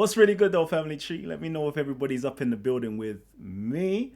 What's really good though, family tree? Let me know if everybody's up in the building with me.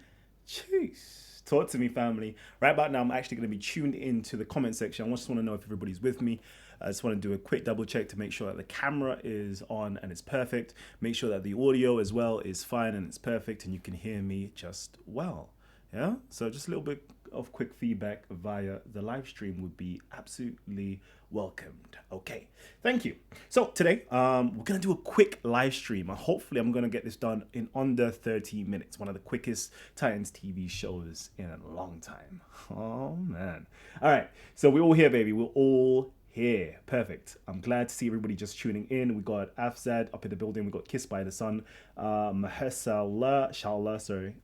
Jeez. Talk to me, family. Right about now, I'm actually going to be tuned into the comment section. I just want to know if everybody's with me. I just want to do a quick double check to make sure that the camera is on and it's perfect. Make sure that the audio as well is fine and it's perfect and you can hear me just well. Yeah, so just a little bit of quick feedback via the live stream would be absolutely welcomed. Okay, thank you. So today, we're gonna do a quick live stream. Hopefully, I'm gonna get this done in under 30 minutes. One of the quickest Titans TV shows in a long time. Oh man! All right, so we're all here, baby. We're all here. Perfect. I'm glad to see everybody just tuning in. We got Afzad up in the building. We got Kissed by the Sun. Shallah, sorry,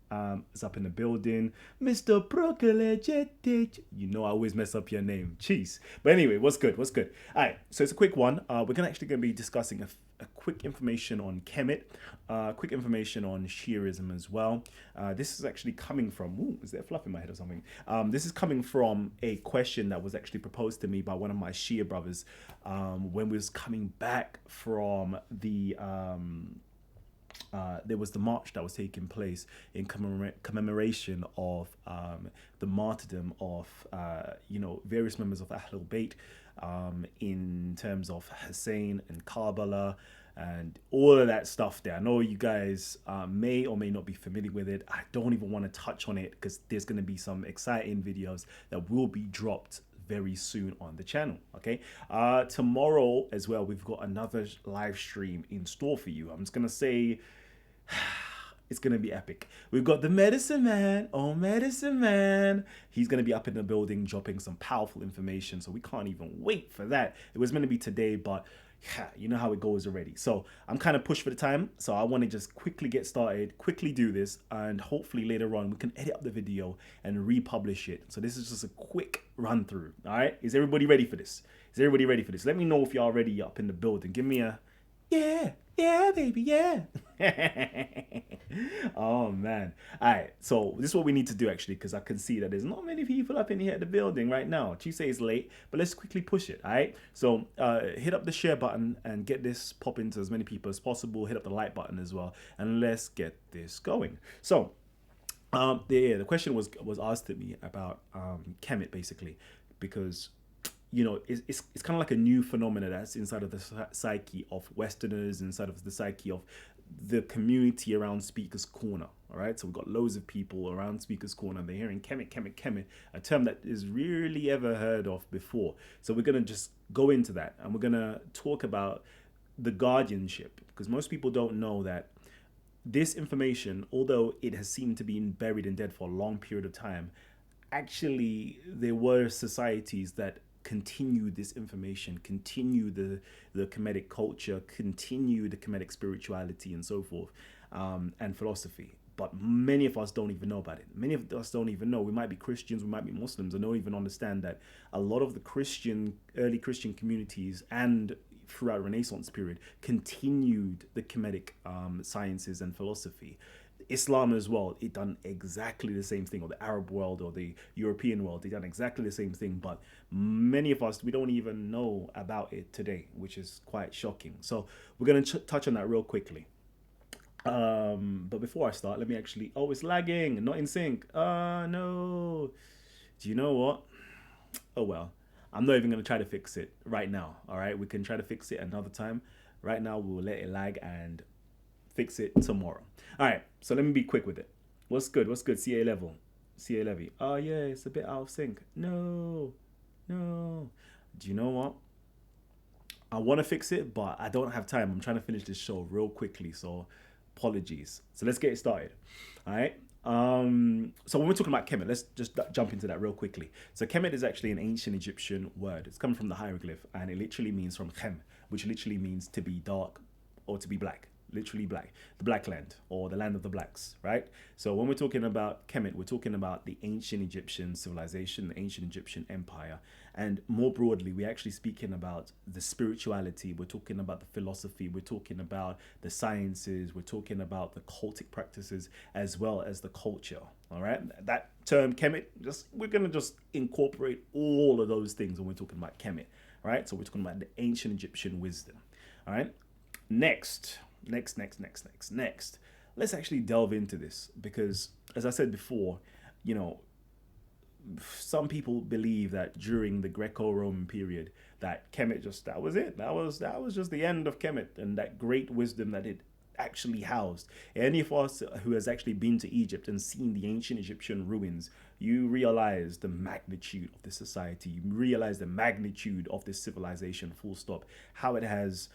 is up in the building. Mr. Prokelejetic. You know I always mess up your name. Jeez. But anyway, what's good? What's good? All right, so it's a quick one. We're gonna be discussing a quick information on Kemet, quick information on Shiaism as well. This is actually coming from, ooh, is there fluff in my head or something? This is coming from a question that was actually proposed to me by one of my Shia brothers when we was coming back from the, there was the march that was taking place in commemoration of the martyrdom of, various members of Ahlul Bayt, in terms of Hussein and Karbala and all of that stuff there. I know you guys may or may not be familiar with it. I don't even want to touch on it because there's going to be some exciting videos that will be dropped very soon on the channel. Okay, tomorrow as well, we've got another live stream in store for you. I'm just going to say it's going to be epic. We've got the medicine man. Oh, medicine man. He's going to be up in the building dropping some powerful information. So we can't even wait for that. It was meant to be today, but yeah, you know how it goes already. So I'm kind of pushed for the time. So I want to just quickly get started, quickly do this. And hopefully later on we can edit up the video and republish it. So this is just a quick run through. All right. Is everybody ready for this? Is everybody ready for this? Let me know if you're already up in the building. Give me a, yeah, baby, yeah. Oh man. All right, so this is what we need to do actually, because I can see that there's not many people up in here at the building right now. Tuesday is late, but let's quickly push it. All right, so hit up the share button and get this pop into as many people as possible. Hit up the like button as well, and let's get this going. So the question was asked to me about Kemet, basically, because it's kind of like a new phenomena that's inside of the psyche of Westerners, inside of the psyche of the community around Speaker's Corner. All right, so we've got loads of people around Speaker's Corner. They're hearing Kemet, a term that is really ever heard of before. So we're gonna just go into that, and we're gonna talk about the guardianship, because most people don't know that this information, although it has seemed to be buried and dead for a long period of time, actually there were societies that continue this information, continue the Kemetic culture, continue the Kemetic spirituality and so forth, and philosophy. But many of us don't even know about it. Many of us don't even know. We might be Christians, we might be Muslims, and don't even understand that a lot of the early Christian communities and throughout Renaissance period continued the Kemetic sciences and philosophy. Islam as well, it done exactly the same thing, or the Arab world or the European world, they done exactly the same thing, but many of us, we don't even know about it today, which is quite shocking. So we're going to touch on that real quickly. But before I start, let me actually, oh, it's lagging, not in sync. No. Do you know what? Oh, well, I'm not even going to try to fix it right now. All right, we can try to fix it another time. Right now, we'll let it lag and fix it tomorrow. All right, so let me be quick with it. What's good? CA level. Oh yeah, it's a bit out of sync. No. Do you know what? I want to fix it, but I don't have time. I'm trying to finish this show real quickly, so apologies. So let's get it started. All right. So when we're talking about Kemet, let's just jump into that real quickly. So Kemet is actually an ancient Egyptian word. It's coming from the hieroglyph, and it literally means from Chem, which literally means to be dark or to be black. Literally black, the black land, or the land of the blacks, right? So when we're talking about Kemet, we're talking about the ancient Egyptian civilization, the ancient Egyptian empire, and more broadly, we're actually speaking about the spirituality, we're talking about the philosophy, we're talking about the sciences, we're talking about the cultic practices, as well as the culture, all right? That term Kemet, we're gonna just incorporate all of those things when we're talking about Kemet, right? So we're talking about the ancient Egyptian wisdom, all right? Next, next. Let's actually delve into this because, as I said before, you know, some people believe that during the Greco-Roman period, that Kemet just that was it. That was just the end of Kemet and that great wisdom that it actually housed. Any of us who has actually been to Egypt and seen the ancient Egyptian ruins, you realize the magnitude of this society. You realize the magnitude of this civilization. Full stop. How it has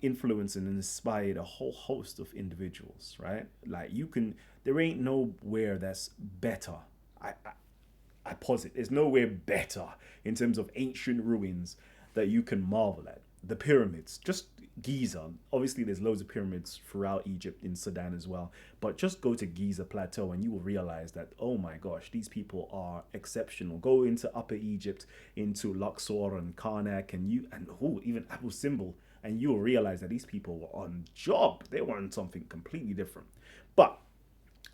influenced and inspired a whole host of individuals. Right? Like you can. There ain't nowhere that's better. I posit there's nowhere better in terms of ancient ruins that you can marvel at. The pyramids, just Giza. Obviously, there's loads of pyramids throughout Egypt, in Sudan as well. But just go to Giza Plateau and you will realize that, oh my gosh, these people are exceptional. Go into Upper Egypt, into Luxor and Karnak, even Abu Simbel, and you will realize that these people were on job. They were on something completely different. But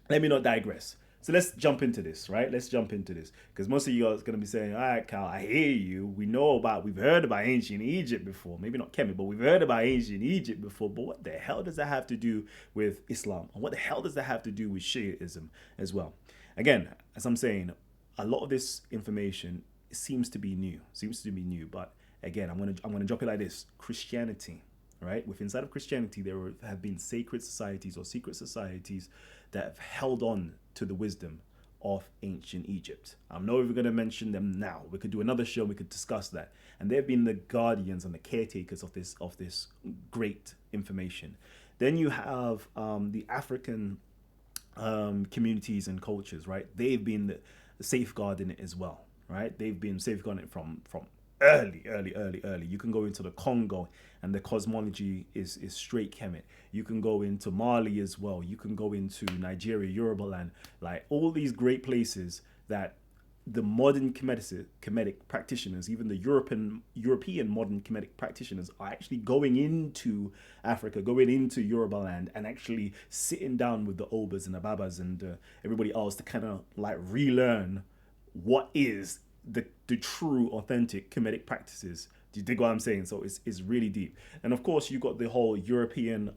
let me not digress. So let's jump into this, right? Let's jump into this because most of you guys are going to be saying, all right, Cal, I hear you. We've heard about ancient Egypt before. Maybe not Kemet, but we've heard about ancient Egypt before. But what the hell does that have to do with Islam? And what the hell does that have to do with Shiaism as well? Again, as I'm saying, a lot of this information seems to be new. But again, I'm gonna drop it like this: Christianity, right? With inside of Christianity, have been sacred societies or secret societies that have held on to the wisdom of ancient Egypt. I'm not even going to mention them now. We could do another show. We could discuss that. And they've been the guardians and the caretakers of this great information. Then you have the African communities and cultures, right? They've been safeguarding it as well, right? They've been safeguarding it from early. You can go into the Congo and the cosmology is straight Kemet. You can go into Mali as well. You can go into Nigeria, Yoruba land, like all these great places that the modern Kemetic practitioners, even the European modern Kemetic practitioners, are actually going into Africa, going into Yoruba land, and actually sitting down with the Obas and the Babas and everybody else to kind of like relearn what is the true authentic Kemetic practices. Do you dig what I'm saying? So it's really deep. And of course you got the whole European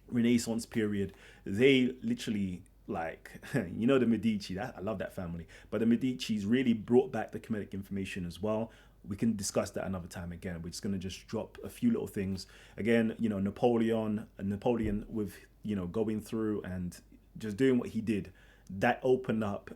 Renaissance period. They literally like the Medici. I love that family. But the Medicis really brought back the Kemetic information as well. We can discuss that another time. Again, we're just gonna just drop a few little things. Again, Napoleon with going through and just doing what he did. That opened up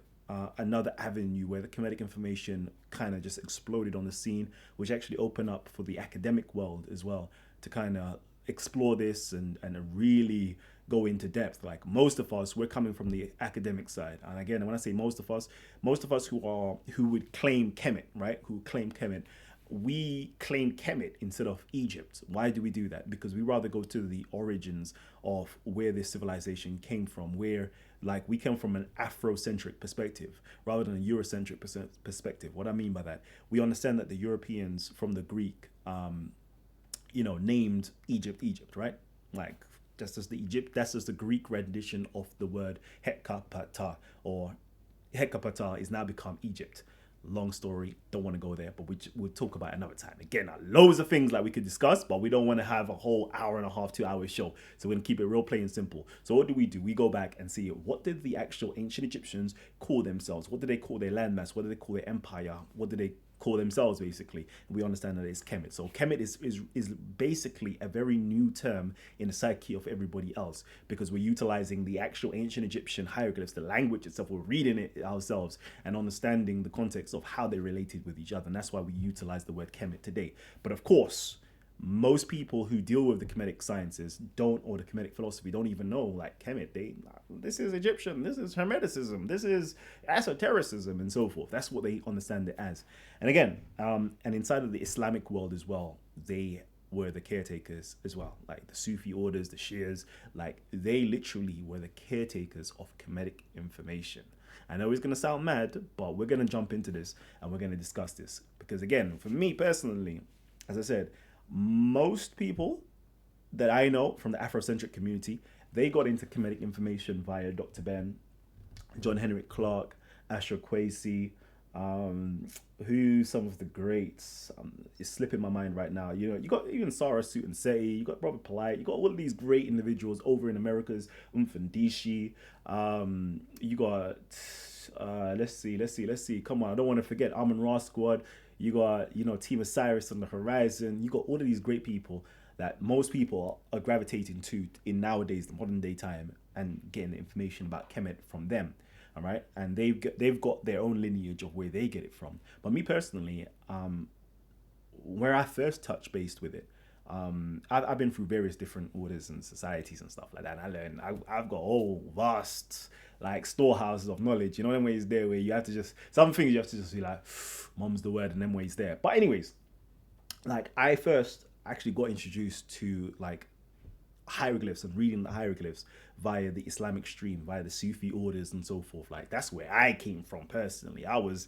another avenue where the Kemetic information kind of just exploded on the scene, which actually opened up for the academic world as well to kind of explore this and really go into depth. Like most of us, we're coming from the academic side. And again, when I say most of us who would claim Kemet, right? Who claim Kemet, we claim Kemet instead of Egypt. Why do we do that? Because we rather go to the origins of where this civilization came from, where like we come from an Afrocentric perspective rather than a Eurocentric perspective. What I mean by that, we understand that the Europeans from the Greek, named Egypt, right? Like that's just the Greek rendition of the word Hekapata, or Hekapata is now become Egypt. Long story, don't want to go there, but we'll talk about it another time. Again, loads of things like we could discuss, but we don't want to have a whole hour and a half, 2 hour show. So we're going to keep it real plain and simple. So what do? We go back and see what did the actual ancient Egyptians call themselves? What did they call their landmass? What did they call their empire? What did they call themselves basically? And we understand that it's Kemet. So Kemet is basically a very new term in the psyche of everybody else because we're utilizing the actual ancient Egyptian hieroglyphs, the language itself, we're reading it ourselves and understanding the context of how they related with each other. And that's why we utilize the word Kemet today. But of course, most people who deal with the Kemetic sciences or the Kemetic philosophy don't even know like Kemet. This is Egyptian, this is Hermeticism, this is esotericism and so forth. That's what they understand it as. And again, and inside of the Islamic world as well, they were the caretakers as well. Like the Sufi orders, the Shias, like they literally were the caretakers of Kemetic information. I know it's going to sound mad, but we're going to jump into this and we're going to discuss this. Because again, for me personally, as I said, most people that I know from the Afrocentric community, they got into Kemetic information via Dr. Ben, John Henrik Clarke, Asher Kwesi, Um, who some of the greats is slipping my mind right now. You know, you got even Sarah Suit and Seti, you got Robert Polite, you got all of these great individuals over in Americas, Umfandishi. You got let's see. Come on, I don't want to forget Amon Ra Squad. You got, you know, Team Osiris on the horizon. You got all of these great people that most people are gravitating to in nowadays, the modern day time, and getting the information about Kemet from them. All right, and they've got their own lineage of where they get it from. But me personally, where I first touched base with it, I've been through various different orders and societies and stuff like that. And I learned I've got whole vast like storehouses of knowledge. You know, them ways there where you have to just some things you have to just be like, "Mom's the word," and them ways there. But anyways, like I first actually got introduced to like hieroglyphs and reading the hieroglyphs via the Islamic stream, via the Sufi orders and so forth. Like that's where I came from personally. I was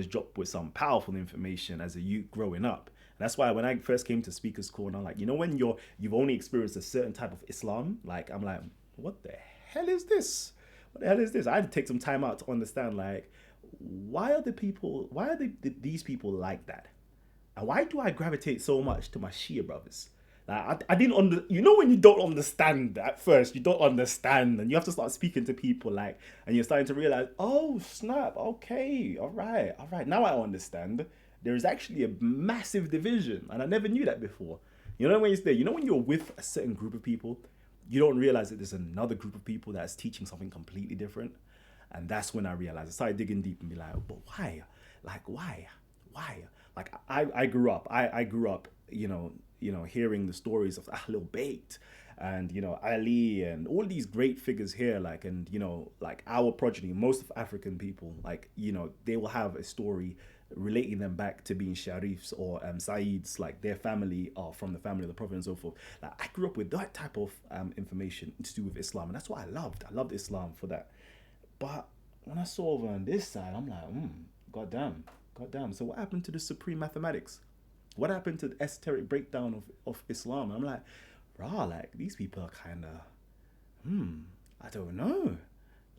dropped with some powerful information as a youth growing up. And that's why when I first came to Speaker's Corner, like, you know, when you've only experienced a certain type of Islam, like I'm like, what the hell is this? What the hell is this? I had to take some time out to understand, like, why are these people like that? And why do I gravitate so much to my Shia brothers? Like, I didn't you know, when you don't understand at first, you don't understand, and you have to start speaking to people, like, and you're starting to realize, oh snap, okay, all right, now I understand. There is actually a massive division, and I never knew that before. You know, when you're there, you know, when you're with a certain group of people, you don't realize that there's another group of people that's teaching something completely different. And that's when I realized. I started digging deep and be like, but why? Like, why? Like, I grew up, hearing the stories of Ahlul Bayt and, you know, Ali and all these great figures here, like, and, you know, like our progeny, most of African people, like, you know, they will have a story relating them back to being Sharifs or Saids, like their family are from the family of the Prophet and so forth. Like, I grew up with that type of information to do with Islam, and that's what I loved. I loved Islam for that. But when I saw over on this side, I'm like, goddamn, goddamn. So what happened to the supreme mathematics? What happened to the esoteric breakdown of Islam? And I'm like, rah, like these people are kind of, I don't know.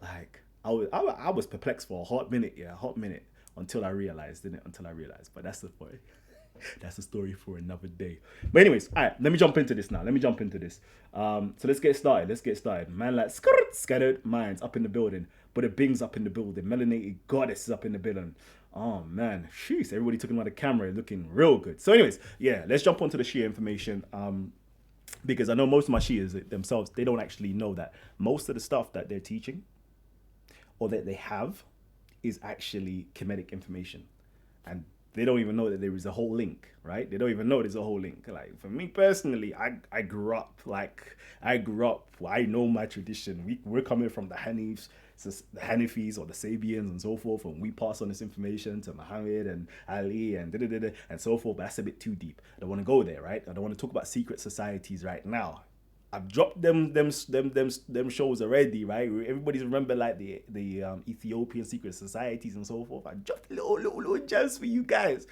Like I was perplexed for a hot minute, yeah, a hot minute until I realized, didn't it? Until I realized. But that's the point. That's a story for another day. But anyways, all right, let me jump into this now. Let me jump into this. So let's get started. Let's get started. Man, like scattered minds up in the building, but the Bing's up in the building. Melanated goddess is up in the building. Oh man, sheesh! Everybody talking about the camera, looking real good. So, anyways, yeah, let's jump onto the Shia information. Because I know most of my Shias themselves, they don't actually know that most of the stuff that they're teaching or that they have is actually Kemetic information. And they don't even know that there is a whole link, right? They don't even know there's a whole link. Like for me personally, I grew up, I know my tradition. We're coming from the Hanifs, so the Hanifis or the Sabians and so forth, and we pass on this information to Muhammad and Ali and and so forth. But that's a bit too deep. I don't want to go there, right? I don't want to talk about secret societies right now. I've dropped them shows already, right? Everybody's remember like the Ethiopian secret societies and so forth. I dropped little gems for you guys.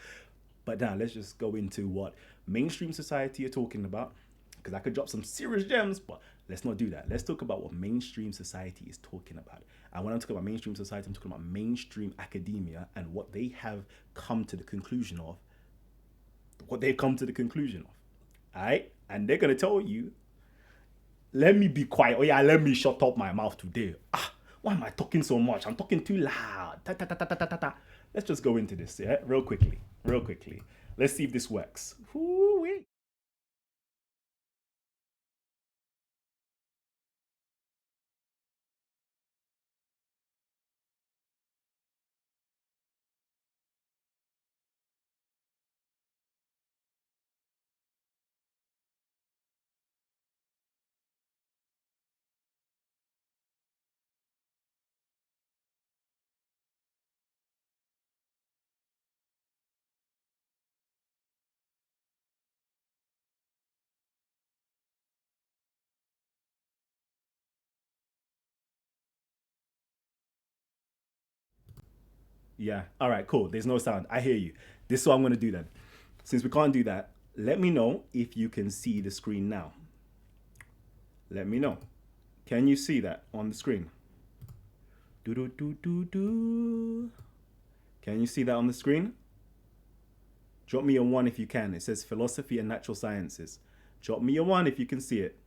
But now let's just go into what mainstream society are talking about, because I could drop some serious gems, but let's not do that. Let's talk about what mainstream society is talking about. And when I'm talking about mainstream society, I'm talking about mainstream academia and what they have come to the conclusion of. What they've come to the conclusion of. All right, and they're gonna tell you, let me be quiet. Oh yeah, let me shut up my mouth today. Why am I talking so much? I'm talking too loud. Ta, ta, ta, ta, ta, ta, ta. Let's just go into this, yeah, real quickly, real quickly. Let's see if this works. Ooh-wee. Yeah. All right. Cool. There's no sound. I hear you. This is what I'm gonna do then. Since we can't do that, let me know if you can see the screen now. Let me know. Can you see that on the screen? Do do do do do. Can you see that on the screen? Drop me a one if you can. It says philosophy and natural sciences. Drop me a one if you can see it.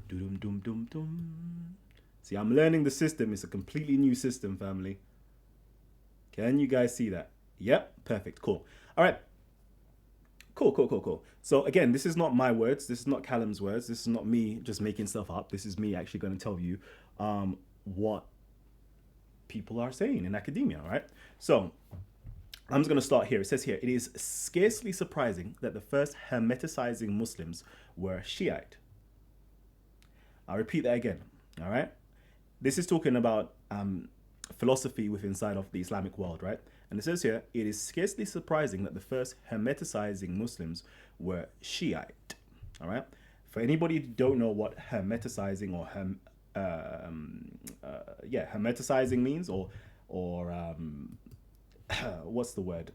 Doom doom doom doom. See, I'm learning the system. It's a completely new system, family. Can you guys see that? Yep, perfect, cool. All right, cool. So again, this is not my words. This is not Kalam's words. This is not me just making stuff up. This is me actually going to tell you what people are saying in academia, all right? So I'm just going to start here. It says here, it is scarcely surprising that the first hermeticizing Muslims were Shiite. I'll repeat that again, all right? This is talking about philosophy within inside of the Islamic world, right? And it says here, it is scarcely surprising that the first hermeticizing Muslims were Shiite, all right? For anybody who don't know what hermeticizing or hermeticizing means, or what's the word?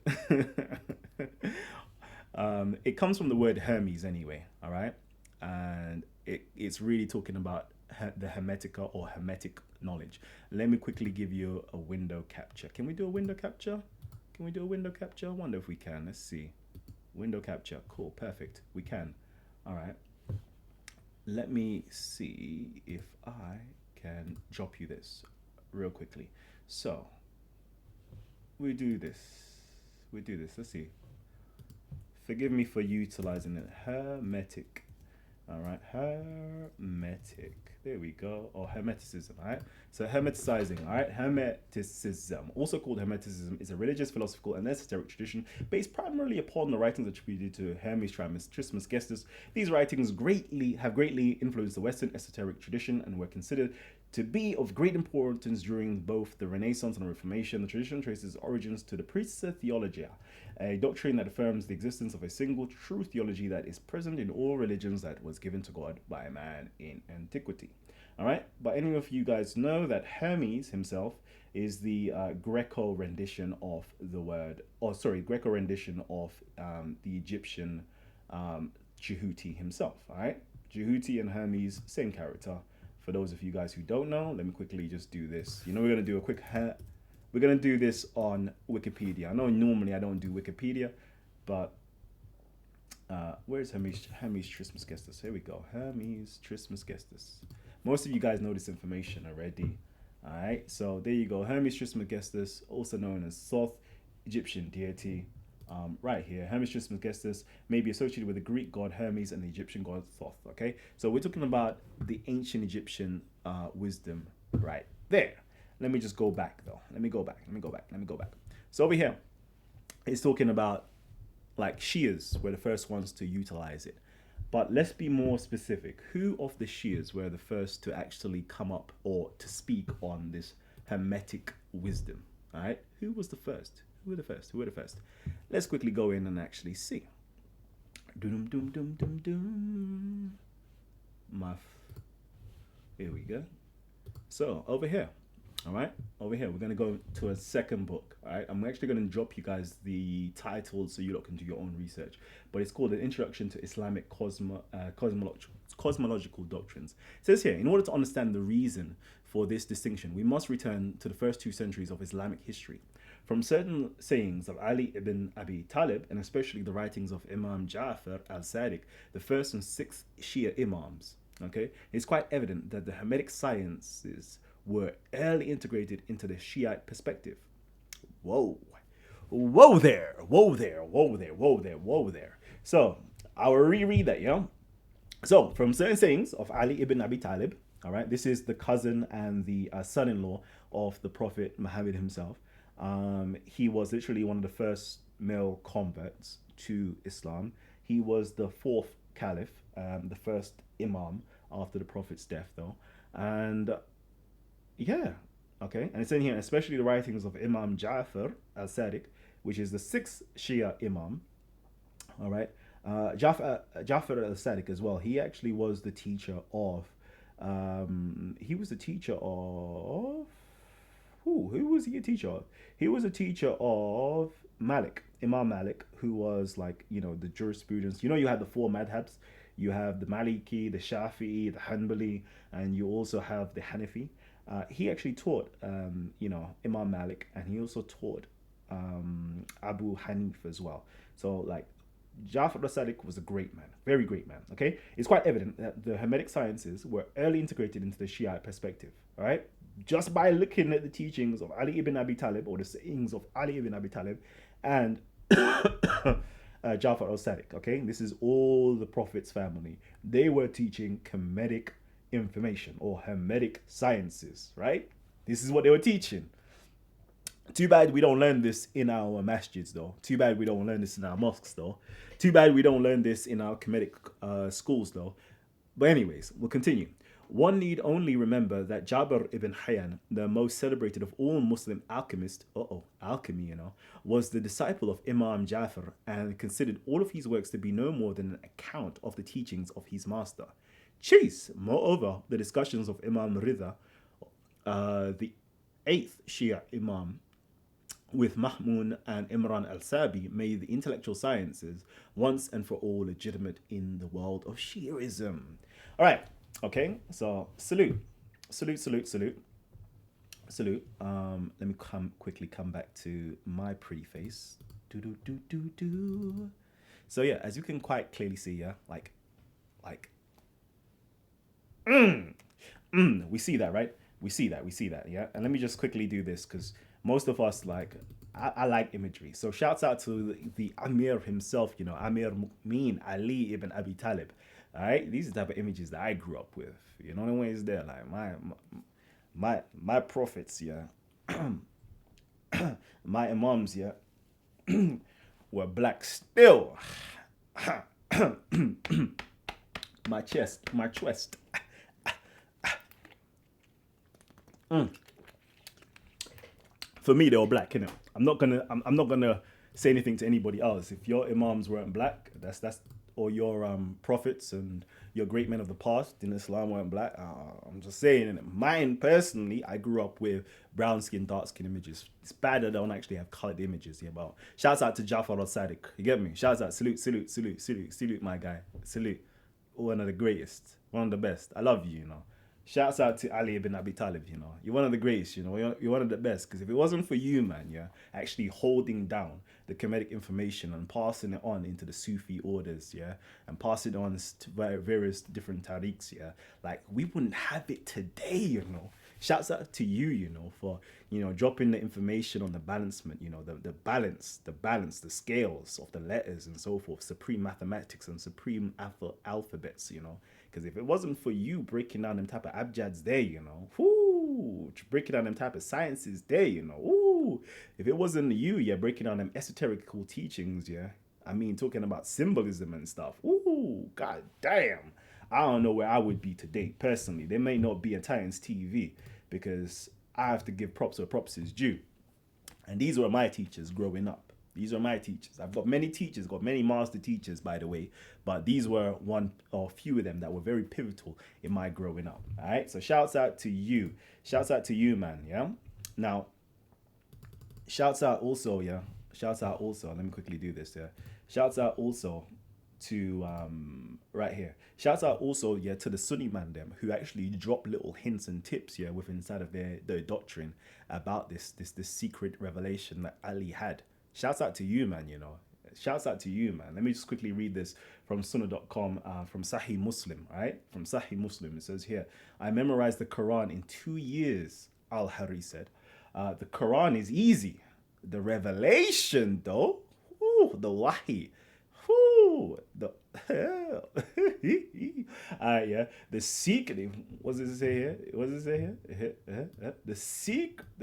It comes from the word Hermes anyway, all right? And it's really talking about the Hermetica or Hermetic knowledge. Let me quickly give you a window capture. Can we do a window capture? Can we do a window capture? I wonder if we can. Let's see. Window capture. Cool. Perfect. We can. All right. Let me see if I can drop you this real quickly. So we do this. Let's see. Forgive me for utilizing it. Hermetic. All right, hermetic. There we go. Or hermeticism. All right. So hermeticizing. All right. Hermeticism, also called hermeticism, is a religious, philosophical, and esoteric tradition based primarily upon the writings attributed to Hermes Trismegistus. These writings have greatly influenced the Western esoteric tradition and were considered to be of great importance during both the Renaissance and the Reformation. The tradition traces origins to the Priests' Theologia, a doctrine that affirms the existence of a single true theology that is present in all religions that was given to God by man in antiquity. All right, but any of you guys know that Hermes himself is the Greco rendition of the word, Greco rendition of the Egyptian Jehuti himself. All right, Jehuti and Hermes, same character. For those of you guys who don't know, let me quickly just do this. You know, we're gonna do a quick. We're gonna do this on Wikipedia. I know normally I don't do Wikipedia, but where's Hermes Trismegistus? Here we go. Hermes Trismegistus. Most of you guys know this information already. All right, so there you go. Hermes Trismegistus, also known as Thoth, Egyptian deity. Right here, Hermes Trismegistus may be associated with the Greek god Hermes and the Egyptian god Thoth. Okay, so we're talking about the ancient Egyptian wisdom right there. Let me just go back though. Let me go back. So over here, it's talking about like Shias were the first ones to utilize it. But let's be more specific. Who of the Shias were the first to actually come up or to speak on this Hermetic wisdom? All right, who was the first? Who were the first? Let's quickly go in and actually see. Doom. Here we go. So over here, all right, we're gonna go to a second book. All right, I'm actually gonna drop you guys the title so you lot can do your own research. But it's called An Introduction to Islamic Cosmological Doctrines. It says here, in order to understand the reason for this distinction, we must return to the first 2 centuries of Islamic history. From certain sayings of Ali ibn Abi Talib, and especially the writings of Imam Ja'far al-Sadiq, the first and 6th Shia Imams, okay, it's quite evident that the Hermetic sciences were early integrated into the Shiite perspective. Whoa there. So I'll reread that, you know. So from certain sayings of Ali ibn Abi Talib, all right, this is the cousin and the son-in-law of the Prophet Muhammad himself. He was literally one of the first male converts to Islam. He was the 4th caliph, the first imam after the Prophet's death, though. And yeah, okay. And it's in here, especially the writings of Imam Ja'far al-Sadiq, which is the 6th Shia imam. All right. Ja'far al-Sadiq as well. He actually was the teacher of. Who was he a teacher of? He was a teacher of Malik, Imam Malik, who was like, you know, the jurisprudence. You know, you had the 4 madhabs. You have the Maliki, the Shafi'i, the Hanbali, and you also have the Hanafi. he actually taught, Imam Malik, and he also taught Abu Hanif as well. So like Jafar al-Sadiq was a great man, very great man. Okay, it's quite evident that the Hermetic sciences were early integrated into the Shiite perspective. All right, just by looking at the teachings of Ali ibn Abi Talib or the sayings of Ali ibn Abi Talib and Jafar al-Sadiq. Okay, this is all the Prophet's family. They were teaching Kemetic information or Hermetic sciences. Right, this is what they were teaching. Too bad we don't learn this in our masjids, though. Too bad we don't learn this in our mosques, though. Too bad we don't learn this in our Kemetic schools, though. But anyways, we'll continue. One need only remember that Jabir ibn Hayyan, the most celebrated of all Muslim alchemists, alchemy, was the disciple of Imam Jafar and considered all of his works to be no more than an account of the teachings of his master. Chase, moreover, the discussions of Imam Rida, the eighth Shia Imam, with Mahmoud and Imran al-Sabi, made the intellectual sciences once and for all legitimate in the world of Shiism. All right, okay, so salute. Let me quickly come back to my preface. So yeah, as you can quite clearly see, yeah, like, we see that, right? We see that, yeah. And let me just quickly do this because most of us I like imagery. So shouts out to the Amir himself, Amir Mu'min Ali ibn Abi Talib. All right, these are the type of images that I grew up with. You know, the ways there, like my prophets, yeah, my imams, yeah, were black still. my chest. For me, they were black, innit? I'm not gonna say anything to anybody else. If your imams weren't black, that's or your prophets and your great men of the past in Islam weren't black. I'm just saying, innit? Mine personally, I grew up with brown skin, dark skin images. It's bad that I don't actually have colored images here. But shouts out to Jafar al-Sadiq. You get me? Shouts out, salute, my guy, salute. One of the greatest, one of the best. I love you, Shouts out to Ali ibn Abi Talib, You're one of the greats, You're one of the best. Because if it wasn't for you, man, yeah, actually holding down the Kemetic information and passing it on into the Sufi orders, yeah, and passing it on to various different tariqs, yeah, like we wouldn't have it today, Shouts out to you, for, dropping the information on the balancement, the balance, the scales of the letters and so forth, supreme mathematics and supreme alphabets, Because if it wasn't for you breaking down them type of abjads there, breaking down them type of sciences there, if it wasn't you, yeah, breaking down them esoterical teachings, yeah, I mean, talking about symbolism and stuff, god damn. I don't know where I would be today, personally. There may not be a Titans TV because I have to give props where props is due. And these were my teachers growing up. These are my teachers. I've got many teachers, got many master teachers, by the way. But these were one or few of them that were very pivotal in my growing up. All right. So shouts out to you. Shouts out to you, man. Yeah. Now, shouts out also, yeah. Shouts out also. Let me quickly do this. Yeah. Shouts out also to right here. Shouts out also, yeah, to the Sunni man them who actually drop little hints and tips, yeah, within inside of their doctrine about this secret revelation that Ali had. Shouts out to you, man, Shouts out to you, man. Let me just quickly read this from sunnah.com, from Sahih Muslim, right? From Sahih Muslim. It says here, I memorized the Quran in 2 years, Al-Hari said. The Quran is easy. The revelation, though, the wahi, the yeah, the secret. What does it say here? The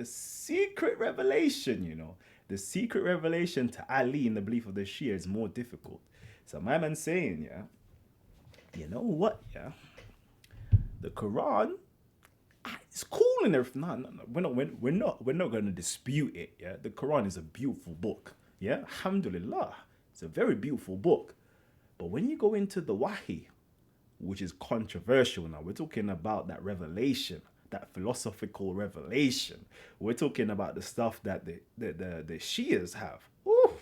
secret revelation. The secret revelation to Ali in the belief of the Shia is more difficult. So my man's saying, yeah, you know what, yeah, the Quran, it's cool and everything. No, we're not going to dispute it. Yeah, the Quran is a beautiful book. Yeah, alhamdulillah, it's a very beautiful book. But when you go into the Wahi, which is controversial now, we're talking about that revelation, that philosophical revelation. We're talking about the stuff that the Shias have. Ooh.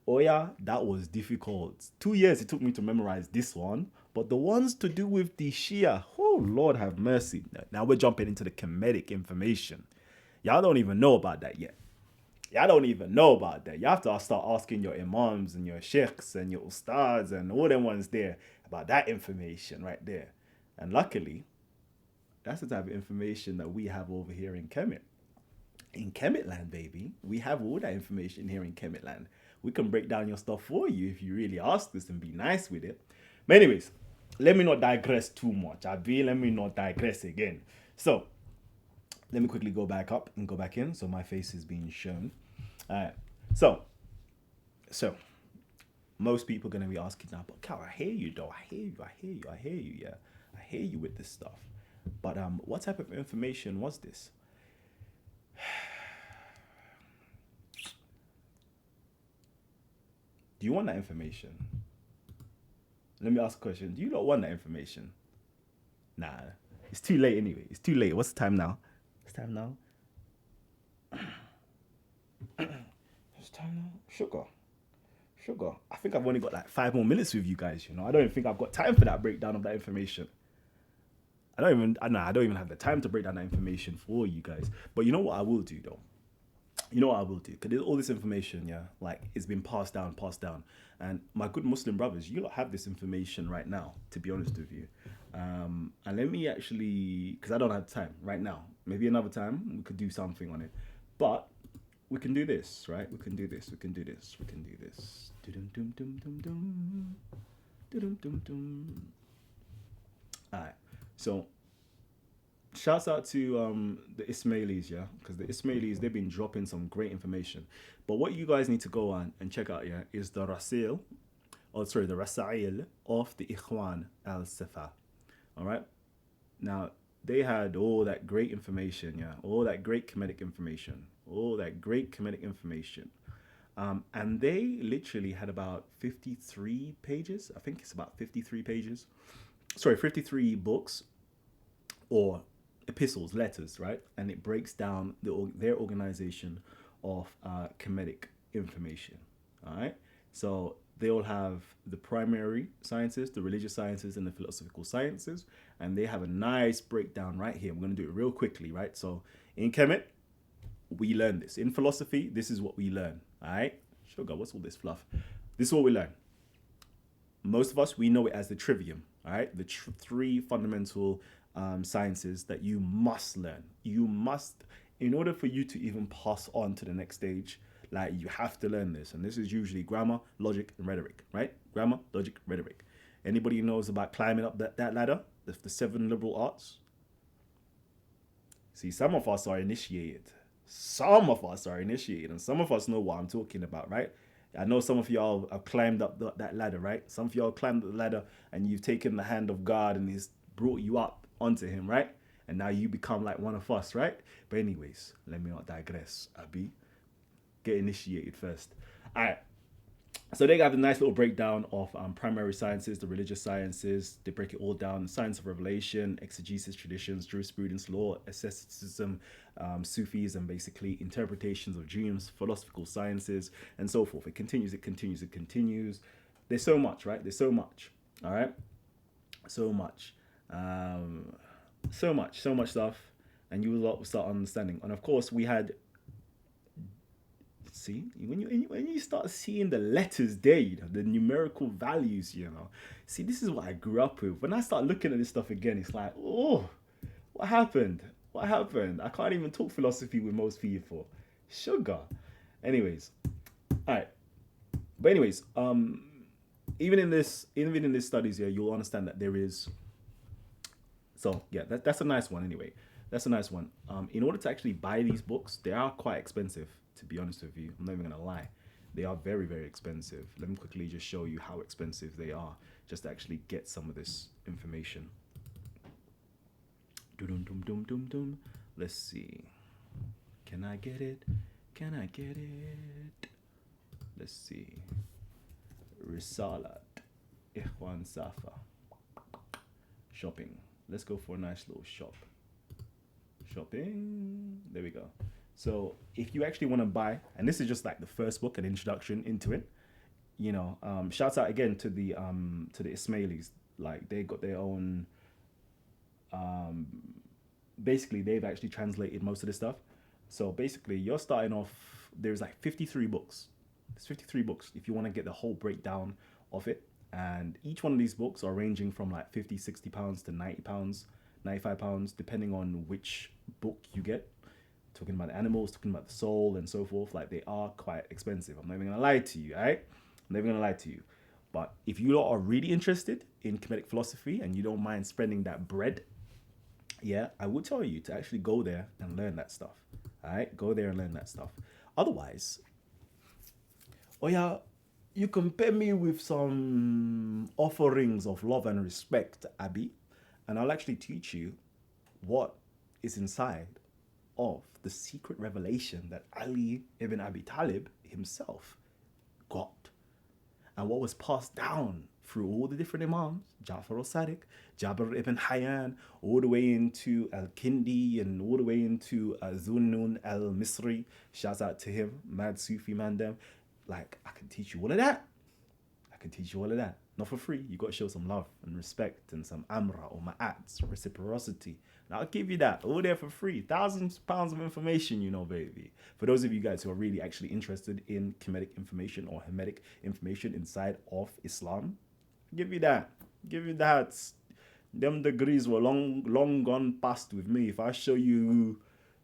Oh yeah, that was difficult. 2 years it took me to memorize this one, But the ones to do with the Shia, oh Lord have mercy. Now we're jumping into the Kemetic information. Y'all don't even know about that yet. Y'all don't even know about that. You have to start asking your imams and your sheikhs and your ustads and all them ones there about that information right there. And luckily, that's the type of information that we have over here in Kemet. In Kemet land, baby, we have all that information here in Kemet land. We can break down your stuff for you if you really ask us and be nice with it. But anyways, let me not digress too much. Let me not digress again. So, let me quickly go back up and go back in. So my face is being shown. All right. So most people are going to be asking now, but Cal, I hear you though. I hear you. Yeah. I hear you with this stuff. But what type of information was this? Do you want that information? Let me ask a question. Do you not want that information? Nah. It's too late anyway. It's too late. What's the time now? It's time now. It's time now. Sugar. I think I've only got like 5 more minutes with you guys, you know. I don't even think I've got time for that breakdown of that information. I don't even have the time to break down that information for you guys. But you know what I will do though? Because all this information, yeah, like it's been passed down. And my good Muslim brothers, you lot have this information right now, to be honest with you. And let me actually, because I don't have time right now. Maybe another time we could do something on it. But we can do this, right? We can do this. All right. So, shouts out to the Ismailis, yeah, because the Ismailis, they've been dropping some great information. But what you guys need to go on and check out, yeah, is the Rasail of the Ikhwan al-Safa. All right. Now they had all that great information, yeah, all that great Kemetic information. And they literally had about 53 pages. I think it's about 53 pages. 53 books or epistles, letters, right? And it breaks down their organization of Kemetic information, all right? So they all have the primary sciences, the religious sciences, and the philosophical sciences, and they have a nice breakdown right here. We're going to do it real quickly, right? So in Kemet, we learn this. In philosophy, this is what we learn, all right? Sugar, what's all this fluff? This is what we learn. Most of us, we know it as the trivium, all right? The 3 fundamental sciences that you must learn. You must, in order for you to even pass on to the next stage, like you have to learn this. And this is usually grammar, logic, and rhetoric, right? Grammar, logic, rhetoric. Anybody who knows about climbing up that ladder, the 7 liberal arts? See, some of us are initiated. And some of us know what I'm talking about, right? I know some of y'all have climbed up that ladder, right? Some of y'all climbed up the ladder and you've taken the hand of God and he's brought you up onto him, right? And now you become like one of us, right? But anyways, let me not digress, Abi. Get initiated first. All right. So they got a nice little breakdown of primary sciences, the religious sciences. They break it all down: the science of revelation, exegesis, traditions, jurisprudence, law, asceticism, Sufism, basically interpretations of dreams, philosophical sciences, and so forth. It continues. There's so much, right? There's so much. All right. So much stuff, and you will start understanding. And of course, we had. See, when you start seeing the letters there, you know, the numerical values, you know. See, this is what I grew up with. When I start looking at this stuff again, it's like, oh, what happened? I can't even talk philosophy with most people. Sugar. Anyways, all right. But anyways, even in this studies here, you'll understand that there is. So yeah, that's a nice one. Anyway, that's a nice one. In order to actually buy these books, they are quite expensive. To be honest with you, I'm not even gonna lie. They are very, very expensive. Let me quickly just show you how expensive they are, just to actually get some of this information. Let's see. Can I get it? Let's see. Risalat. Ikhwan Safa. Shopping. Let's go for a nice little shopping. There we go. So if you actually want to buy, and this is just like the first book, an introduction into it, you know, shouts out again to the Ismailis. Like they got their own. Um, Basically, they've actually translated most of this stuff. So basically, you're starting off. There's like 53 books. There's 53 books if you want to get the whole breakdown of it. And each one of these books are ranging from like 50, 60 pounds to 90 pounds, 95 pounds, depending on which book you get. Talking about the animals, talking about the soul, and so forth. Like they are quite expensive. I'm not even gonna lie to you, right? I'm never gonna lie to you. But if you lot are really interested in Kemetic philosophy and you don't mind spending that bread, yeah, I would tell you to actually go there and learn that stuff. All right, go there and learn that stuff. Otherwise, oh yeah, you can pay me with some offerings of love and respect, Abby, and I'll actually teach you what is inside of the secret revelation that Ali ibn Abi Talib himself got and what was passed down through all the different Imams, Ja'far al-Sadiq, Jabir ibn Hayyan, all the way into al-Kindi and all the way into Zunnun al-Misri. Shouts out to him, mad Sufi man them. Like, I can teach you all of that. I can teach you all of that. Not for free. You got to show some love and respect and some amra or ma'at, reciprocity. And I'll give you that all there for free. Thousands of pounds of information, you know, baby. For those of you guys who are really actually interested in Kemetic information or Hamitic information inside of Islam, give you that. Give you that. Them degrees were long gone past with me. If I show you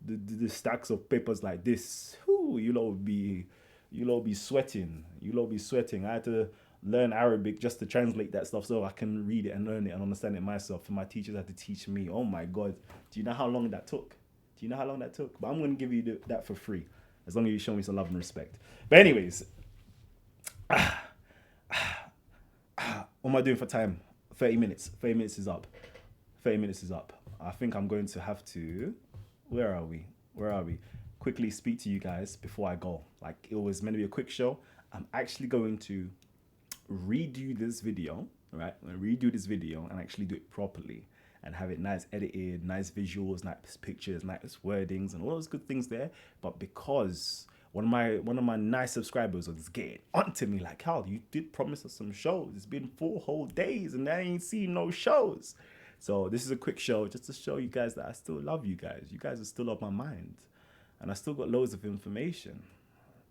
the stacks of papers like this, whew, you'll all be sweating. You'll all be sweating. I had to learn Arabic just to translate that stuff so I can read it and learn it and understand it myself. And my teachers had to teach me. Oh my God. Do you know how long that took? Do you know how long that took? But I'm going to give you that for free as long as you show me some love and respect. But anyways, what am I doing for time? 30 minutes. 30 minutes is up. 30 minutes is up. I think I'm going to have to... Where are we? Where are we? Quickly speak to you guys before I go. Like, it was meant to be a quick show. I'm actually going to redo this video, right? I'm gonna redo this video and actually do it properly and have it nice edited, nice visuals, nice pictures, nice wordings, and all those good things there. But because one of my nice subscribers was getting onto me like, Hal, you did promise us some shows. It's been 4 whole days and I ain't seen no shows. So this is a quick show just to show you guys that I still love you guys. You guys are still on my mind. And I still got loads of information.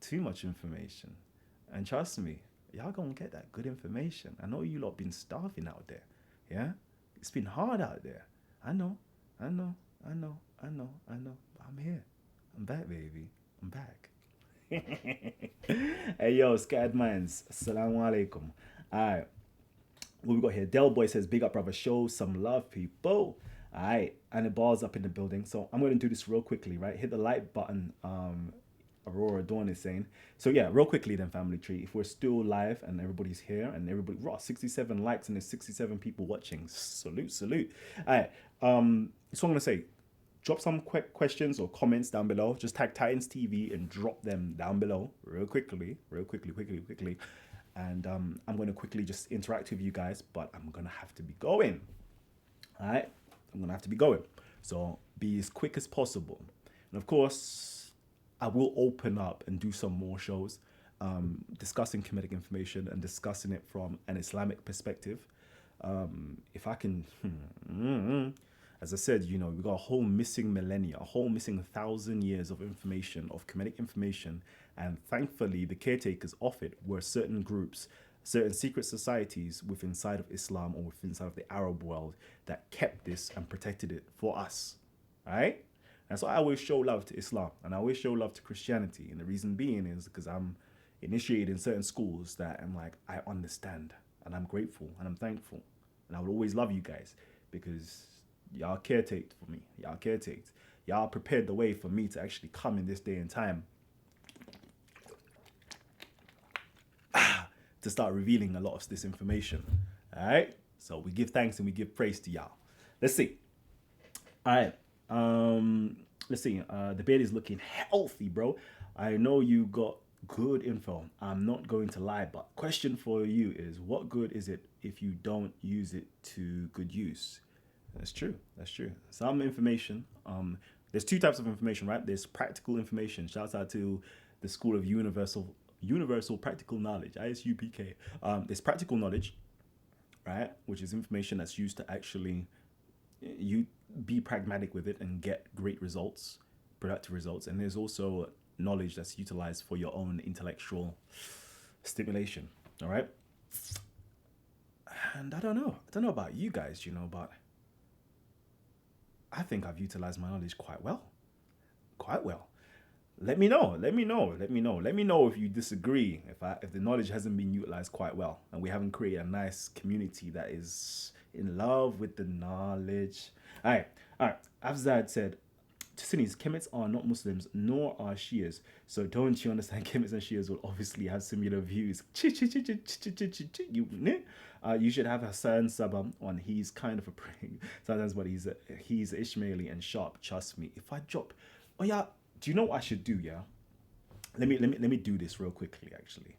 Too much information. And trust me, y'all gonna get that good information. I know you lot been starving out there. Yeah? It's been hard out there. I know. But I'm here. I'm back, baby. I'm back. Hey, yo, Scattered Minds. Assalamu alaikum. Alright. What we got here? Del Boy says, big up, brother. Show some love, people. Alright. And the bar's up in the building. So I'm going to do this real quickly, right? Hit the like button. Aurora Dawn is saying. So yeah, real quickly then, family tree. If we're still live and everybody's here and everybody, raw 67 likes and there's 67 people watching. Salute. All right. So I'm gonna say, drop some quick questions or comments down below. Just tag Titans TV and drop them down below real quickly. And I'm gonna quickly just interact with you guys, but I'm gonna have to be going. All right. I'm gonna have to be going. So be as quick as possible. And of course, I will open up and do some more shows discussing Kemetic information and discussing it from an Islamic perspective. If I can, as I said, you know, we got a whole missing millennia, a whole missing 1,000 years of information, of Kemetic information. And thankfully, the caretakers of it were certain groups, certain secret societies within inside of Islam or within inside of the Arab world that kept this and protected it for us. All right? And so I always show love to Islam and I always show love to Christianity. And the reason being is because I'm initiated in certain schools that I'm like, I understand and I'm grateful and I'm thankful. And I will always love you guys because y'all caretaked for me. Y'all caretaked. Y'all prepared the way for me to actually come in this day and time to start revealing a lot of this information. All right? So we give thanks and we give praise to y'all. Let's see. All right. Let's see. The beard is looking healthy, bro. I know you got good info. I'm not going to lie, but question for you is, what good is it if you don't use it to good use? That's true. Some information. There's 2 types of information, right? There's practical information. Shouts out to the School of Universal Practical Knowledge, ISUPK. There's practical knowledge, right? Which is information that's used to actually you be pragmatic with it and get great results, productive results. And there's also knowledge that's utilized for your own intellectual stimulation. All right. And I don't know about you guys, but I think I've utilized my knowledge quite well. Quite well. Let me know. Let me know. Let me know. Let me know if you disagree. If the knowledge hasn't been utilized quite well, and we haven't created a nice community that is in love with the knowledge. All right. All right. Afzad said, Sunnis, Kemets are not Muslims, nor are Shias. So don't you understand? Kemets and Shias will obviously have similar views. You should have Hassan Sabah on. He's kind of a prig sometimes, but he's Ishmaeli and sharp. Trust me. If I drop, oh yeah, do you know what I should do? Yeah, let me do this real quickly. Actually,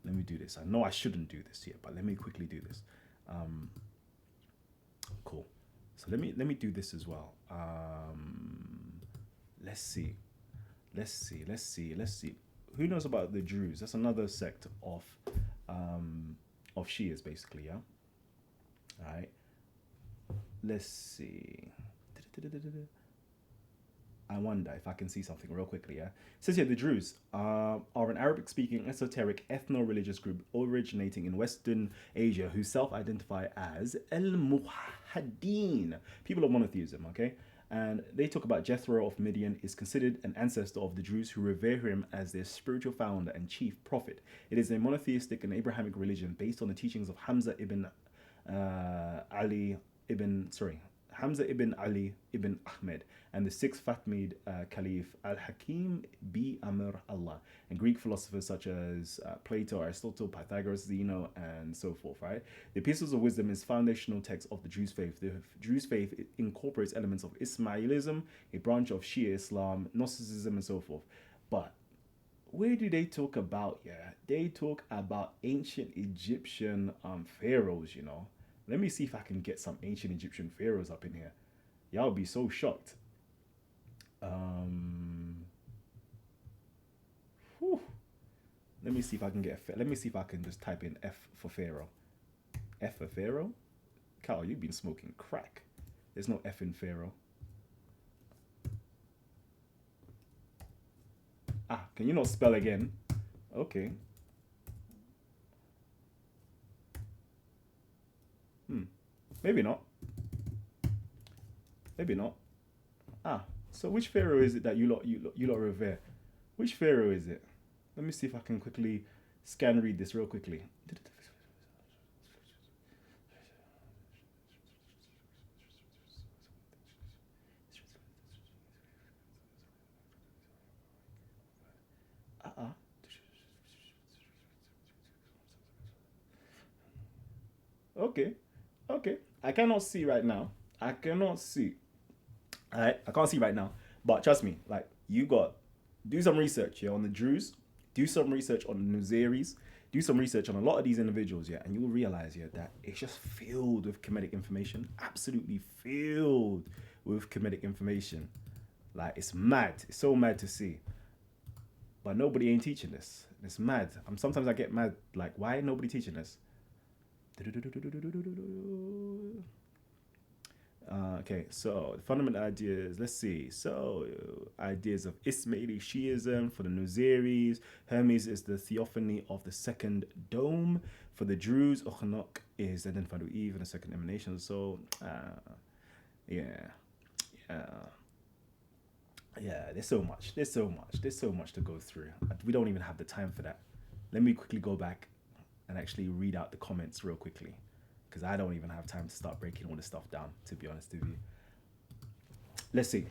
let me do this. I know I shouldn't do this yet, but let me quickly do this. Cool. So let me do this as well. Let's see. Let's see. Who knows about the Druze? That's another sect of Shias, basically. Yeah. All right. Let's see. I wonder if I can see something real quickly. Yeah. It says here the Druze are an Arabic-speaking esoteric ethno-religious group originating in Western Asia who self-identify as El Muhaddin, people of monotheism. Okay. And they talk about Jethro of Midian is considered an ancestor of the Druze who revere him as their spiritual founder and chief prophet. It is a monotheistic and Abrahamic religion based on the teachings of Ali ibn sorry Hamza ibn Ali ibn Ahmed and the sixth Fatimid Caliph Al-Hakim bi Amr Allah and Greek philosophers such as Plato, Aristotle, Pythagoras, Zeno, and so forth. Right, the Epistles of Wisdom is foundational text of the Druze faith. The Druze faith incorporates elements of Ismailism, a branch of Shia Islam, Gnosticism, and so forth. But where do they talk about? Yeah, they talk about ancient Egyptian pharaohs. Let me see if I can get some ancient Egyptian pharaohs up in here. Y'all be so shocked. Whew. Let me see if I can get. Let me see if I can just type in F for pharaoh. F for pharaoh. Carl, you've been smoking crack. There's no F in pharaoh. Can you not spell again? Okay. Maybe not. Maybe not. So which pharaoh is it that you lot revere? Which pharaoh is it? Let me see if I can quickly scan read this real quickly. Okay. Okay. I cannot see right now. I cannot see. Alright, I can't see right now. But trust me, like you got do some research on the Druze, do some research on the Nuzeris, do some research on a lot of these individuals, and you will realize that it's just filled with Kemetic information. Absolutely filled with Kemetic information. Like it's mad. It's so mad to see. But nobody ain't teaching this. It's mad. Sometimes I get mad, like, why ain't nobody teaching this? Okay, so the fundamental ideas, let's see. So, ideas of Ismaili Shiism for the Nuzeris. Hermes is the theophany of the second dome. For the Druze, Ochanok is identified with Eve and the second emanation. So, yeah. There's so much. There's so much to go through. We don't even have the time for that. Let me quickly go back and actually read out the comments real quickly, because I don't even have time to start breaking all this stuff down, to be honest with you. Let's see.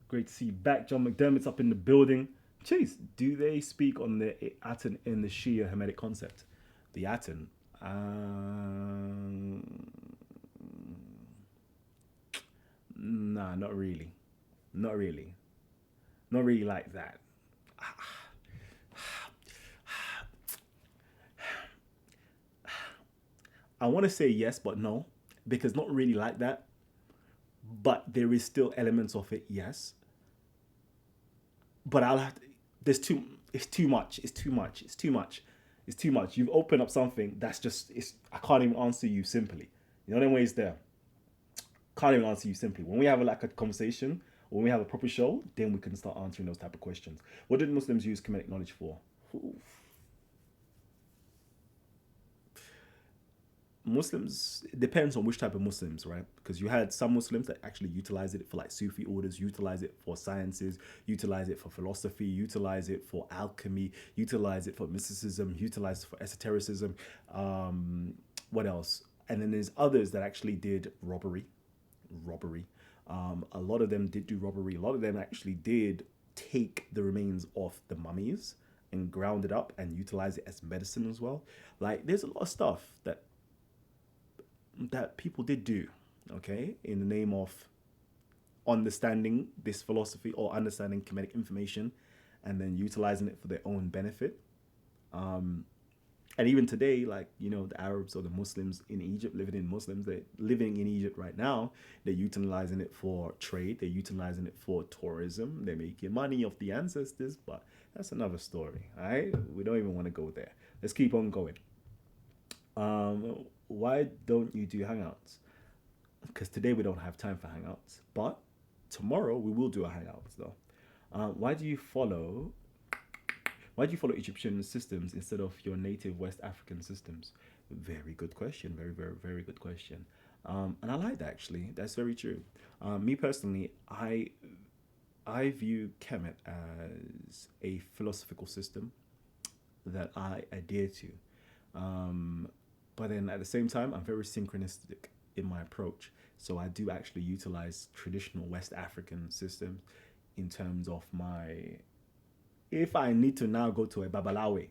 Great to see you back. John McDermott's up in the building. Chase, do they speak on the Aten in the Shia Hermetic concept? The Aten? Nah, not really. Not really like that. I want to say yes, but no, because not really like that. But there is still elements of it, yes. But I'll have to. There's too. it's too much. It's too much. It's too much. It's too much. You've opened up something that's just it's. I can't even answer you simply. You know them ways there. Can't even answer you simply. When we have like a conversation, or when we have a proper show, then we can start answering those type of questions. What did Muslims use Kemetic knowledge for? Oof. Muslims, it depends on which type of Muslims, right? Because you had some Muslims that actually utilize it for like Sufi orders, utilize it for sciences, utilize it for philosophy, utilize it for alchemy, utilize it for mysticism, utilize it for esotericism. What else? And then there's others that actually did robbery. A lot of them did do robbery. A lot of them actually did take the remains of the mummies and ground it up and utilize it as medicine as well. Like there's a lot of stuff that people did do, okay, in the name of understanding this philosophy or understanding Kemetic information and then utilizing it for their own benefit. Um, and even today, like, you know, the Arabs or the Muslims in Egypt, they're living in Egypt right now, they're utilizing it for trade, they're utilizing it for tourism, they're making money off the ancestors, but that's another story, all right? We don't even want to go there. Let's keep on going. Why don't you do hangouts? Because today we don't have time for hangouts, but tomorrow we will do a hangouts though. Why do you follow? Why do you follow Egyptian systems instead of your native West African systems? Very good question. Very, very, very good question. And I like that actually. That's very true. Me personally, I view Kemet as a philosophical system that I adhere to. Um, but then at the same time, I'm very synchronistic in my approach. So I do actually utilize traditional West African systems in terms of my. If I need to now go to a Babalawe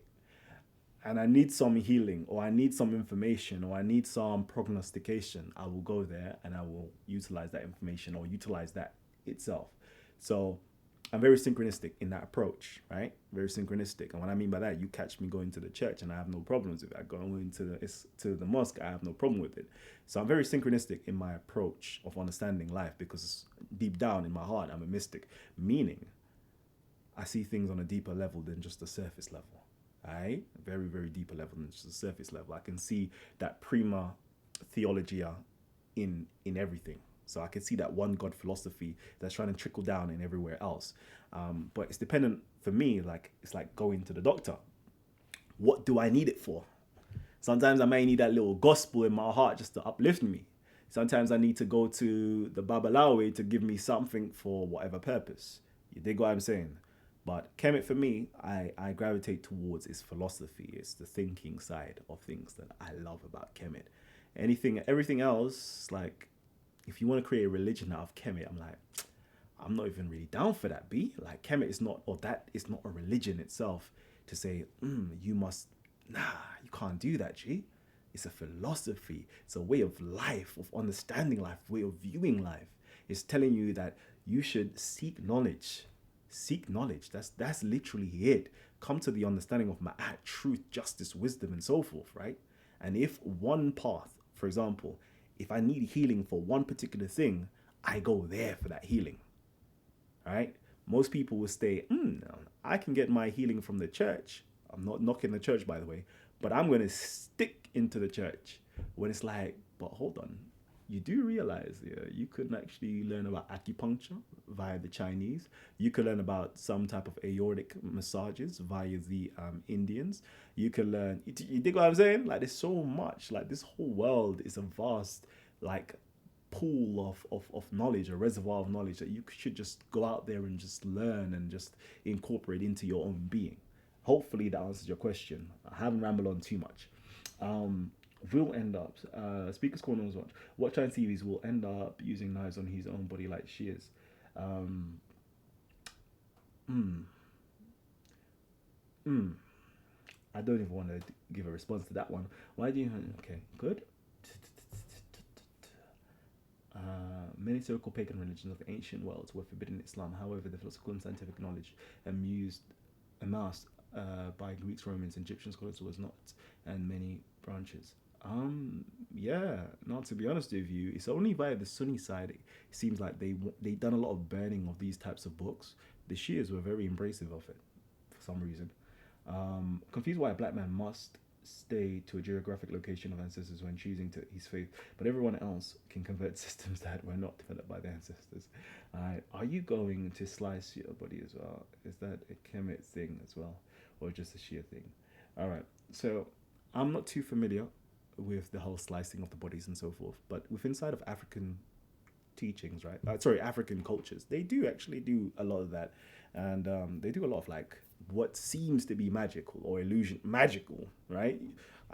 and I need some healing or I need some information or I need some prognostication, I will go there and I will utilize that information or utilize that itself. So I'm very synchronistic in that approach, right? Very synchronistic. And what I mean by that, you catch me going to the church and I have no problems with it. I go into the mosque, I have no problem with it. So I'm very synchronistic in my approach of understanding life because deep down in my heart, I'm a mystic, meaning I see things on a deeper level than just the surface level. Right? Very, very deeper level than just the surface level. I can see that prima theologia in everything. So I can see that one God philosophy that's trying to trickle down in everywhere else. But it's dependent for me, like it's like going to the doctor. What do I need it for? Sometimes I may need that little gospel in my heart just to uplift me. Sometimes I need to go to the Babalawe to give me something for whatever purpose. You dig what I'm saying? But Kemet for me, I gravitate towards its philosophy. It's the thinking side of things that I love about Kemet. Everything else, like if you want to create a religion out of Kemet, I'm like, I'm not even really down for that, B. Like Kemet is not, or that is not a religion itself to say, you must, nah, you can't do that, G. It's a philosophy. It's a way of life, of understanding life, way of viewing life. It's telling you that you should seek knowledge. Seek knowledge. That's literally it. Come to the understanding of ma'at, truth, justice, wisdom, and so forth, right? And if one path, for example, if I need healing for one particular thing, I go there for that healing, right? Most people will say, I can get my healing from the church. I'm not knocking the church, by the way, but I'm going to stick into the church. When it's like, but hold on, you do realize you could actually learn about acupuncture via the Chinese. You could learn about some type of aortic massages via the Indians. You can learn, you dig what I'm saying? Like there's so much, like this whole world is a vast, like pool of knowledge, a reservoir of knowledge that you should just go out there and just learn and just incorporate into your own being. Hopefully that answers your question. I haven't rambled on too much. Will end up, Speaker's Corner was what Chinese TVs will end up using knives on his own body like Shia's. Um, mm, mm, I don't even want to give a response to that one. Why do you, okay, good. Many so-called pagan religions of the ancient world were forbidden in Islam. However, the philosophical and scientific knowledge amassed by Greeks, Romans, Egyptian scholars was not, and many branches. Yeah, not to be honest with you, it's only via the Sunni side. It seems like they done a lot of burning of these types of books. The Shias were very embracive of it. some reason. Confused why a black man must stay to a geographic location of ancestors when choosing to his faith, but everyone else can convert systems that were not developed by their ancestors. Are you going to slice your body as well? Is that a Kemet thing as well, or just a Shia thing? All right. So I'm not too familiar with the whole slicing of the bodies and so forth, but with inside of African teachings, right? Sorry, African cultures, they do actually do a lot of that, and they do a lot of like what seems to be magical or illusion magical, right?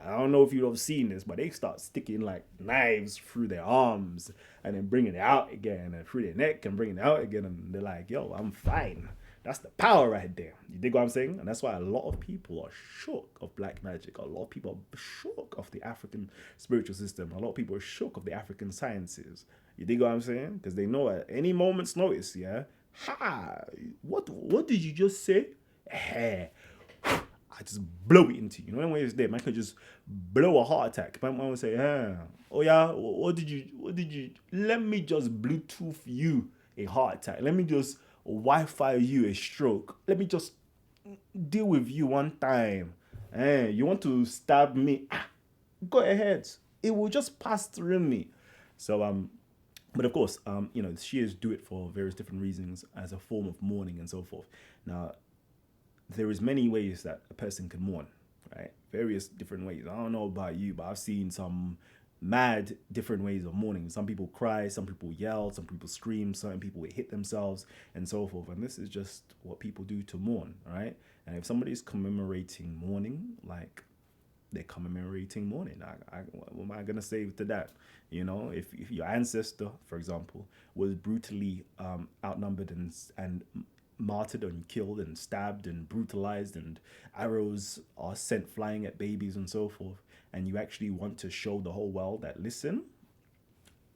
I don't know if you've seen this, but they start sticking like knives through their arms and then bringing it out again, and through their neck and bringing it out again, and they're like, "Yo, I'm fine." That's the power right there. You dig what I'm saying? And that's why a lot of people are shook of black magic. A lot of people are shook of the African spiritual system. A lot of people are shook of the African sciences. You dig what I'm saying? Because they know at any moment's notice, yeah. Ha! What did you just say? I just blow it into you. You know when it's there, man could just blow a heart attack. Man would say, oh yeah, what did you? Let me just Bluetooth you a heart attack. Let me just Wi-Fi you a stroke. Let me just deal with you one time. You want to stab me? Go ahead. It will just pass through me. So but of course, the Shias do it for various different reasons as a form of mourning and so forth. Now, there is many ways that a person can mourn, right? Various different ways. I don't know about you, but I've seen some mad different ways of mourning. Some people cry, some people yell, some people scream, some people hit themselves and so forth. And this is just what people do to mourn, right? And if somebody's commemorating mourning, like they're commemorating mourning, what am I gonna say to that? If your ancestor, for example, was brutally outnumbered and martyred and killed and stabbed and brutalized, and arrows are sent flying at babies and so forth, and you actually want to show the whole world that, listen,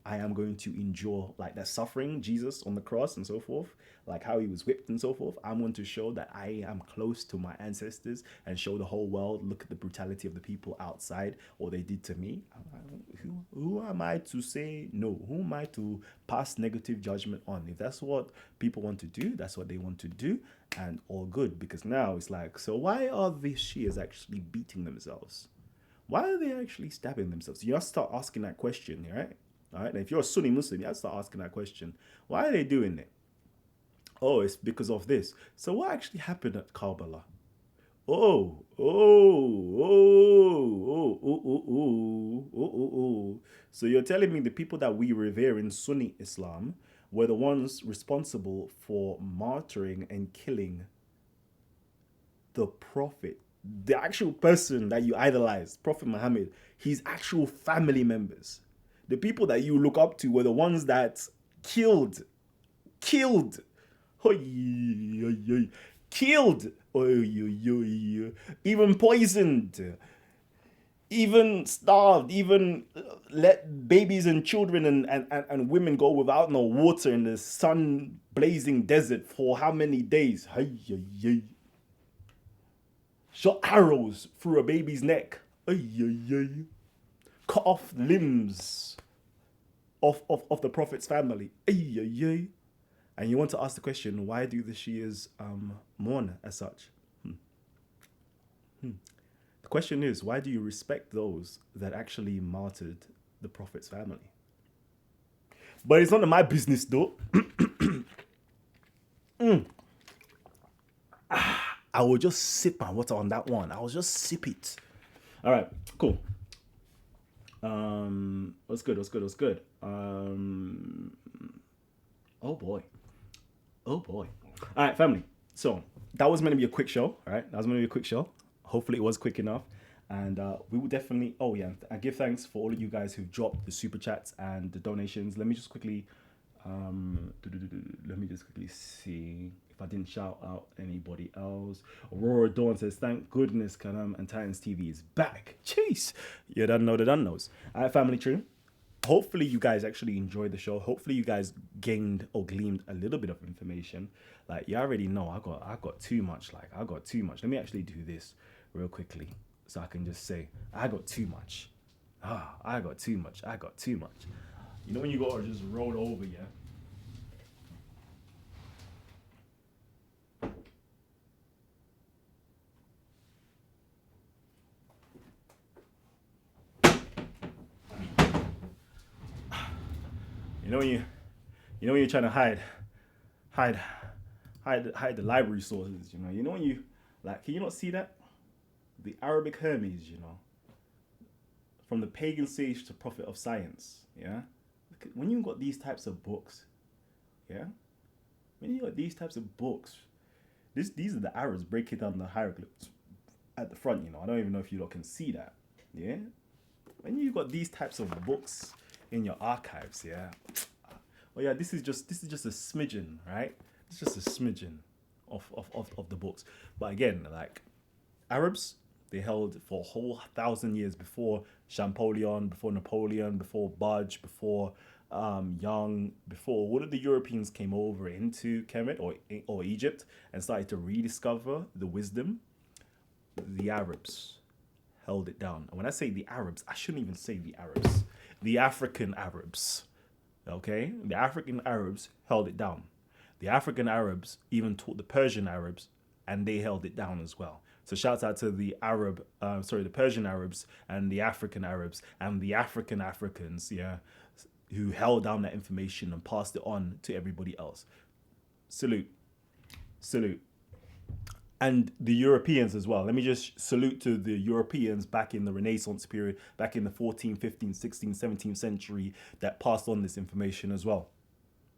I am going to endure like that suffering, Jesus on the cross and so forth, like how he was whipped and so forth. I'm going to show that I am close to my ancestors and show the whole world, look at the brutality of the people outside, or they did to me. Who am I to say no? Who am I to pass negative judgment on? If that's what people want to do, that's what they want to do, and all good. Because now it's like, so why are these Shias actually beating themselves? Why are they actually stabbing themselves? You have to start asking that question, right? All right. And if you're a Sunni Muslim, you have to start asking that question. Why are they doing it? Oh, it's because of this. So what actually happened at Karbala? Oh. So you're telling me the people that we revere in Sunni Islam were the ones responsible for martyring and killing the Prophet, the actual person that you idolize, Prophet Muhammad, his actual family members. The people that you look up to were the ones that killed, killed, even poisoned, even starved, even let babies and children and women go without no water in the sun blazing desert for how many days? Shot arrows through a baby's neck. Cut off limbs of the Prophet's family. And you want to ask the question, why do the Shias mourn as such? The question is, why do you respect those that actually martyred the Prophet's family? But it's none of my business, though. I will just sip my water on that one. I will just sip it. All right, cool. What's good? Oh boy. All right, family. So that was meant to be a quick show, all right? Hopefully it was quick enough. And we will definitely, I give thanks for all of you guys who've dropped the super chats and the donations. Let me just quickly see if I didn't shout out anybody else. Aurora Dawn says, thank goodness Kalam and Titans TV is back. Jeez, you don't know the done knows. All right, family tree. Hopefully you guys actually enjoyed the show. Hopefully you guys gained or gleaned a little bit of information. Like, you already know I got too much. Let me actually do this real quickly so I can just say I got too much. I got too much. You know when you gotta just roll over, yeah? when you're trying to hide, hide the library sources. You know when you like, can you not see that the Arabic Hermes? From the pagan sage to prophet of science. Yeah, when you got these types of books, yeah, when you got these types of books, these are the Arabs breaking down the hieroglyphs at the front. I don't even know if you lot can see that. Yeah, when you got these types of books in your archives, yeah. Well, yeah, this is just a smidgen, right? It's just a smidgen of the books. But again, like Arabs, they held for a whole 1,000 years before Champollion, before Napoleon, before Budge, before Young, before all of the Europeans came over into Kemet or Egypt and started to rediscover the wisdom. The Arabs held it down. And when I say the Arabs, I shouldn't even say the Arabs. The African Arabs. Okay? The African Arabs held it down. The African Arabs even taught the Persian Arabs, and they held it down as well. So shouts out to the Persian Arabs and the African Arabs and the African Africans, yeah, who held down that information and passed it on to everybody else. Salute, salute. And the Europeans as well. Let me just salute to the Europeans back in the Renaissance period, back in the 14th, 15th, 16th, 17th century that passed on this information as well.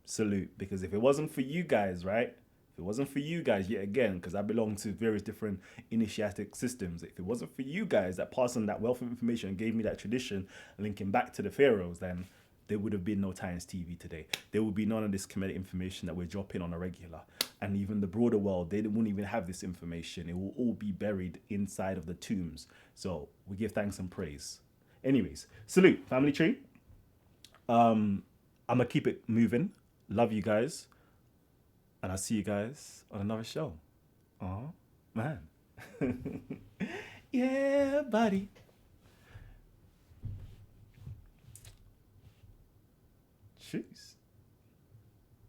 Salute. Because if it wasn't for you guys, right? If it wasn't for you guys, yet again, because I belong to various different initiatic systems, if it wasn't for you guys that passed on that wealth of information and gave me that tradition linking back to the pharaohs, then there would have been no Times TV today. There would be none of this Kemet information that we're dropping on a regular. And even the broader world, they wouldn't even have this information. It will all be buried inside of the tombs. So we give thanks and praise. Anyways, salute, family tree. I'm going to keep it moving. Love you guys. And I'll see you guys on another show. Oh, man. Yeah, buddy. Jeez.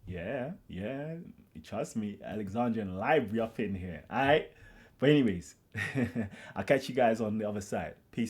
Yeah, yeah. Trust me, Alexandrian library up in here. All right. But anyways, I'll catch you guys on the other side. Peace.